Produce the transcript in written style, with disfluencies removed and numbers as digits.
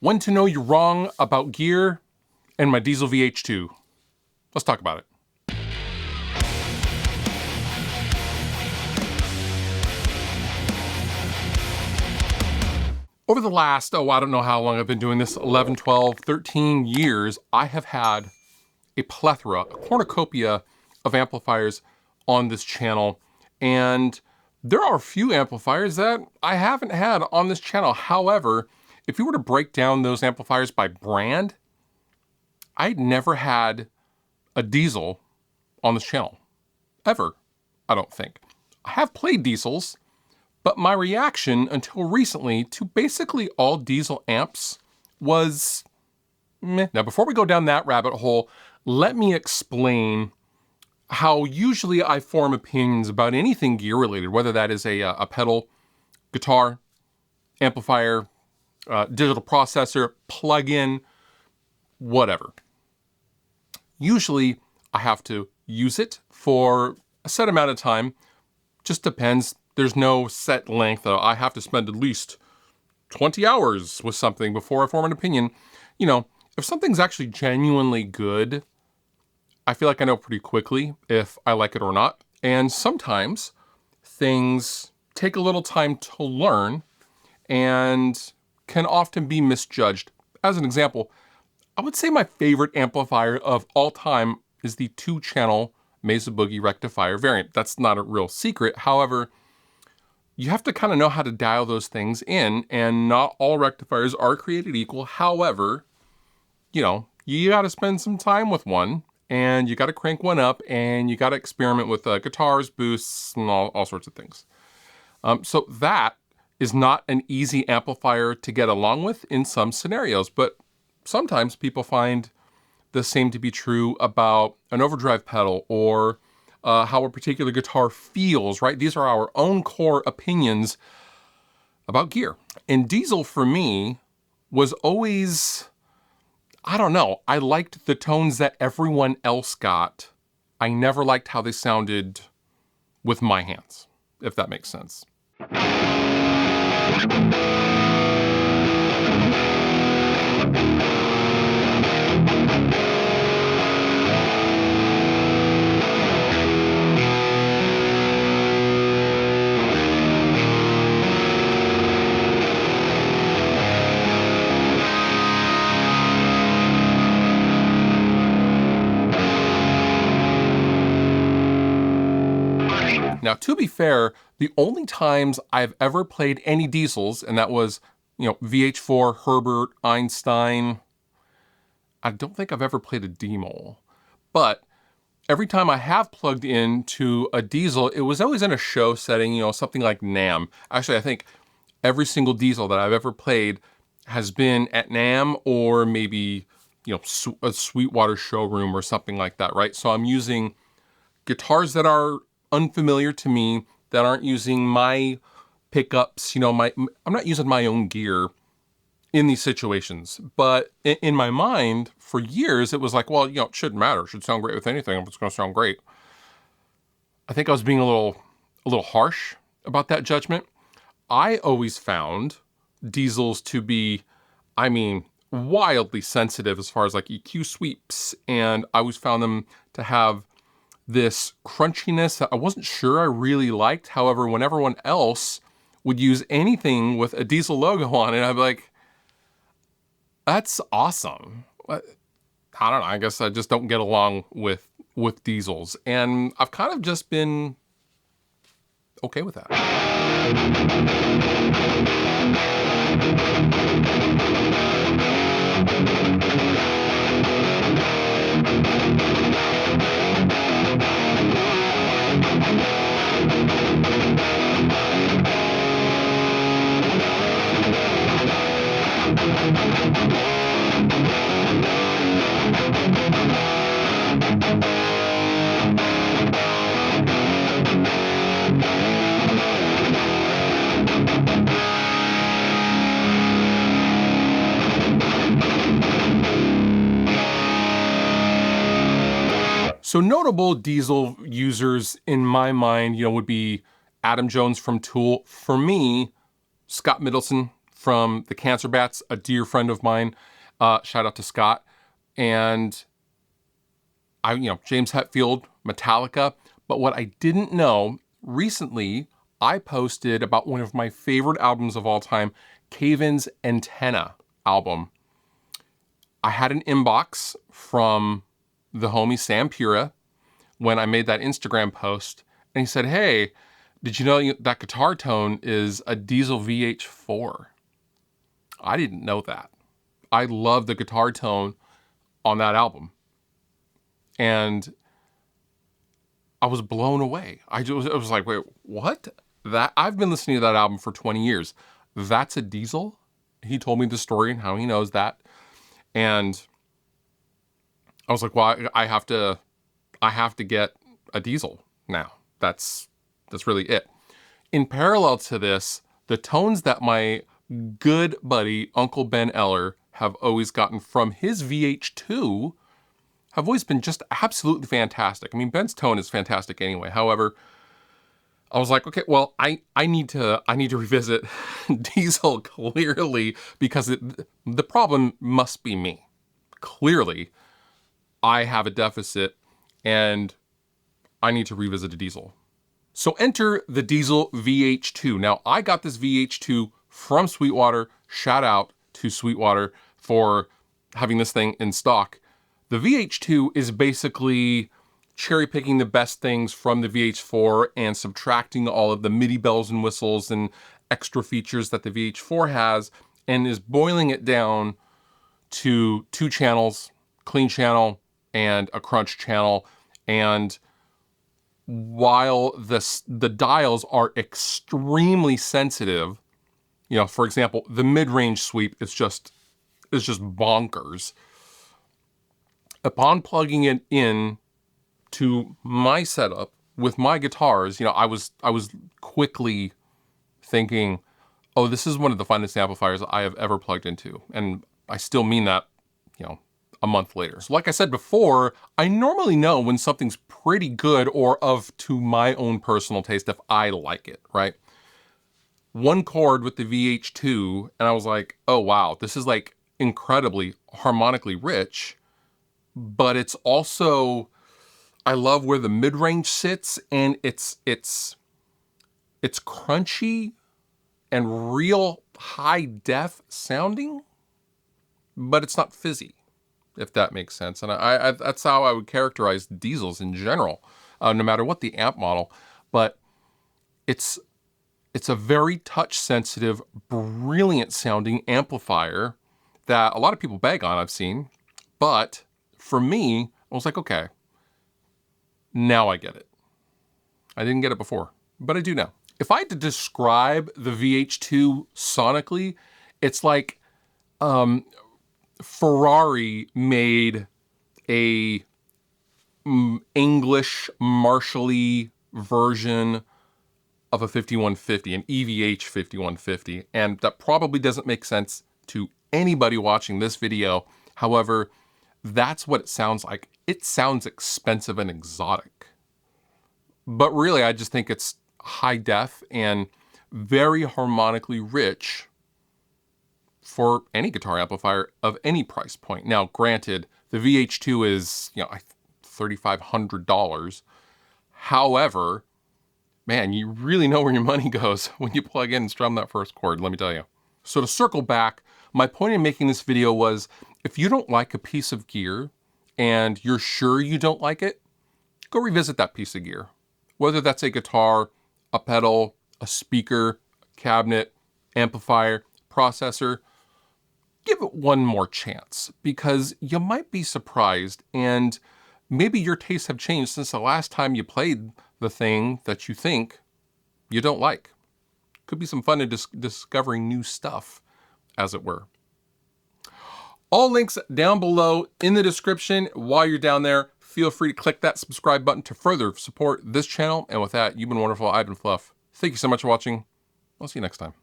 When to know you're wrong about gear and my Diezel VH2. Let's talk about it. Over the last, I don't know how long I've been doing this, 11, 12, 13 years, I have had a plethora, a cornucopia of amplifiers on this channel. And there are a few amplifiers that I haven't had on this channel. However, if you were to break down those amplifiers by brand, I'd never had a Diezel on this channel. Ever, I don't think. I have played Diezels, but my reaction until recently to basically all Diezel amps was meh. Now, before we go down that rabbit hole, let me explain how usually I form opinions about anything gear related, whether that is a pedal, guitar, amplifier, digital processor, plug-in, whatever. Usually I have to use it for a set amount of time. Just depends. There's no set length. I have to spend at least 20 hours with something before I form an opinion. You know, if something's actually genuinely good, I feel like I know pretty quickly if I like it or not. And sometimes things take a little time to learn and can often be misjudged. As an example, I would say my favorite amplifier of all time is the 2-channel Mesa Boogie rectifier variant. That's not a real secret. However, you have to kind of know how to dial those things in, and not all rectifiers are created equal. However, you know, you got to spend some time with one, and you got to crank one up, and you got to experiment with guitars, boosts, and all sorts of things. So that is not an easy amplifier to get along with in some scenarios, but sometimes people find the same to be true about an overdrive pedal or how a particular guitar feels, right? These are our own core opinions about gear. And Diezel, for me, was always, I don't know, I liked the tones that everyone else got. I never liked how they sounded with my hands, if that makes sense. Now, to be fair, the only times I've ever played any Diezels, and that was, VH4, Herbert, Einstein. I don't think I've ever played a D-Mol, but every time I have plugged into a Diezel, it was always in a show setting, something like NAMM. Actually, I think every single Diezel that I've ever played has been at NAMM or maybe, a Sweetwater showroom or something like that, right? So I'm using guitars that are unfamiliar to me, that aren't using my pickups, I'm not using my own gear in these situations. But in my mind, for years, it was like, well, it shouldn't matter. It should sound great with anything if it's going to sound great. I think I was being a little harsh about that judgment. I always found Diezels to be, wildly sensitive as far as like EQ sweeps. And I always found them to have this crunchiness that I wasn't sure I really liked. However, when everyone else would use anything with a Diezel logo on it, I'd be like, that's awesome. I don't know, I guess I just don't get along with Diezels. And I've kind of just been okay with that. So notable Diezel users in my mind, would be Adam Jones from Tool. For me, Scott Middleton from the Cancer Bats, a dear friend of mine. Shout out to Scott. And James Hetfield, Metallica. But what I didn't know, recently I posted about one of my favorite albums of all time, Caven's Antenna album. I had an inbox from the homie Sam Pura when I made that Instagram post, and he said, hey, did you know that guitar tone is a Diezel VH4? I didn't know that. I love the guitar tone on that album. And I was blown away. I was like, wait, what? That I've been listening to that album for 20 years. That's a Diezel? He told me the story and how he knows that. And I was like, well, I have to get a Diezel now. That's really it. In parallel to this, the tones that my good buddy, Uncle Ben Eller, have always gotten from his VH2 have always been just absolutely fantastic. I mean, Ben's tone is fantastic anyway. However, I was like, okay, well, I need to revisit Diezel clearly, because the problem must be me. Clearly, I have a deficit and I need to revisit a Diezel. So enter the Diezel VH2. Now, I got this VH2 from Sweetwater. Shout out to Sweetwater for having this thing in stock. The VH2 is basically cherry picking the best things from the VH4 and subtracting all of the MIDI bells and whistles and extra features that the VH4 has, and is boiling it down to 2 channels, clean channel and a crunch channel. And while the dials are extremely sensitive, for example, the mid-range sweep is just bonkers. Upon plugging it in to my setup with my guitars, I was quickly thinking, oh, this is one of the finest amplifiers I have ever plugged into. And I still mean that, a month later. So like I said before, I normally know when something's pretty good or to my own personal taste if I like it, right? One chord with the VH2, and I was like, oh wow, this is like incredibly harmonically rich, but it's also, I love where the mid-range sits, and it's crunchy and real high def sounding, but it's not fizzy, if that makes sense. And I that's how I would characterize Diezels in general, no matter what the amp model. But it's a very touch-sensitive, brilliant sounding amplifier that a lot of people bag on, I've seen. But for me, I was like, okay, now I get it. I didn't get it before, but I do now. If I had to describe the VH2 sonically, it's like Ferrari made a English Marshall-y version of a 5150, an EVH 5150. And that probably doesn't make sense to anybody watching this video. However, that's what it sounds like. It sounds expensive and exotic. But really, I just think it's high def and very harmonically rich for any guitar amplifier of any price point. Now, granted, the VH2 is, $3,500. However, man, you really know where your money goes when you plug in and strum that first chord, let me tell you. So to circle back, my point in making this video was, if you don't like a piece of gear and you're sure you don't like it, go revisit that piece of gear. Whether that's a guitar, a pedal, a speaker, a cabinet, amplifier, processor, give it one more chance, because you might be surprised, and maybe your tastes have changed since the last time you played the thing that you think you don't like. Could be some fun in discovering new stuff, as it were. All links down below in the description. While you're down there, feel free to click that subscribe button to further support this channel. And with that, you've been wonderful. I've been Fluff. Thank you so much for watching. I'll see you next time.